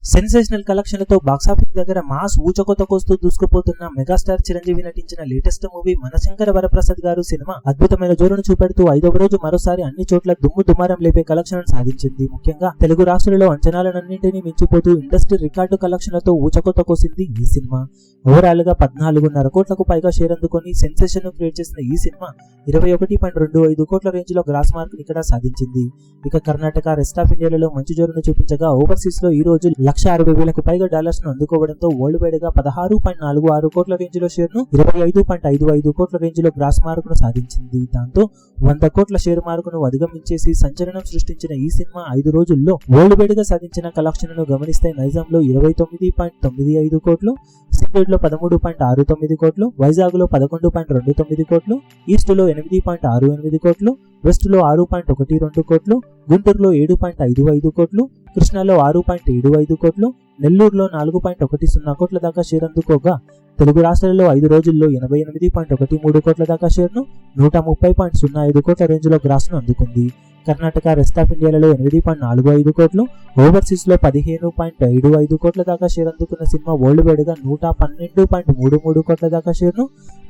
Sensational కలెక్షన్లతో box office దగ్గర mass ఊచకొతకొస్తూ దూసుకుపోతున్న megastar Chiranjeevi నటించిన latest movie మనశంకర Varaprasad గారు సినిమా అద్భుతమైన జోరును చూపెడుతూ 5వ రోజు మరోసారి అన్ని చోట్ల దుమ్ముదుమారం లేపే కలెక్షన్ సాధించింది. ముఖ్యంగా తెలుగు రాష్ట్రాలలో అంచనాలన్నింటినీ మించిపోతూ ఇండస్ట్రీ రికార్డు కలెక్షన్లతో ఊచకొతకొసింది ఈ సినిమా. ఓవరాల్ గా 14.5 కోట్లకు పైగా షేర్ అందుకొని సెన్సేషన్ క్రియేట్ చేసిన ఈ సినిమా 21.25 కోట్ల రేంజ్ లో గ్రాస్ మార్క్ ఇక్కడ సాధించింది. ఇక కర్ణాటక, రెస్ట్ ఆఫ్ ఇండియాలలో మంచి జోరును చూపించగా ఓవర్సీస్ లో ఈ రోజు 1,60,000కు పైగా డాలర్స్ ను అందుకోవడంతో వరల్డ్ వైడ్ గా 16.46 కోట్ల రేంజ్ లో షేర్ ను 25.55 కోట్ల రేంజ్ లో గ్రాస్ మార్క్ ను సాధించింది. దాంతో 100 కోట్ల షేర్ మార్క్ ను అధిగమించేసి సంచలనం సృష్టించిన ఈ సినిమా 5 రోజుల్లో వరల్డ్ వైడ్ గా సాధించిన కలెక్షన్ ను గమనిస్తే నైజాంలో 29.95 కోట్లు, సిద్దిపేటలో 13.69 కోట్లు, వైజాగ్ లో 11.29 కోట్లు, ఈస్ట్ లో 8.68 కోట్లు, వెస్ట్ లో 6.12 కోట్లు, గుంటూరులో 7.55 కోట్లు, కృష్ణాలో 6.75 కోట్లు, నెల్లూరులో 4.10 కోట్ల దాకా షేర్ అందుకోగా తెలుగు రాష్ట్రాలలో 5 రోజుల్లో 88.13 కోట్ల దాకా షేర్ ను 130.05 కోట్ల రేంజ్ లో గ్రాస్ ను అందుకుంది. కర్ణాటక, రెస్ట్ ఆఫ్ ఇండియాలలో 8.45 కోట్లు, ఓవర్సీస్ లో 15.75 కోట్ల దాకా షేర్ అందుకున్న సినిమా వరల్డ్ వైడ్ గా 112.33 కోట్ల దాకా షేర్ ను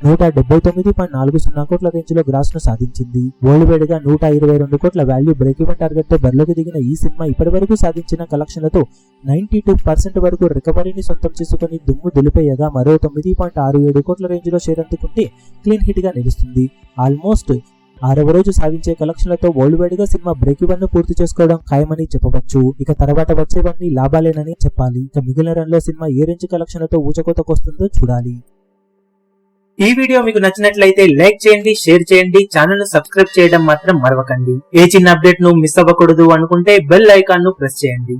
179.40 కోట్ల రేంజ్ లో గ్రాస్ ను సాధించింది. వరల్డ్ వైడ్ గా 122 కోట్ల వాల్యూ బ్రేక్ ఈవెన్ టార్గెట్ తో బరిలోకి దిగిన ఈ సినిమా ఇప్పటి వరకు సాధించిన కలెక్షన్లతో 92% వరకు రికవరీని సొంతం చేసుకుని దుమ్ము దులిపేయగా మరో 9.67 కోట్ల రేంజ్ లో షేర్ అందుకుంటే క్లీన్ హిట్ గా నిలుస్తుంది. ఆల్మోస్ట్ 6వ రోజు సాధించే కలెక్షన్లతో వరల్డ్ వైడ్ గా సినిమా బ్రేక్ ఈవెన్ ను పూర్తి చేసుకోవడం ఖాయమని చెప్పవచ్చు. ఇక తర్వాత వచ్చేవన్నీ లాభాలేనని చెప్పాలి. ఇక మిగిలిన రన్ లో సినిమా ఏ రేంజ్ కలెక్షన్లతో ఊచకోతకొస్తుందో చూడాలి. ఈ వీడియో మీకు నచ్చినట్లయితే లైక్ చేయండి, షేర్ చేయండి, ఛానల్ ను సబ్స్క్రైబ్ చేయడం మాత్రం మరవకండి. ఏ చిన్న అప్డేట్ ను మిస్ అవ్వకూడదు అనుకుంటే బెల్ ఐకాన్ ను ప్రెస్ చేయండి.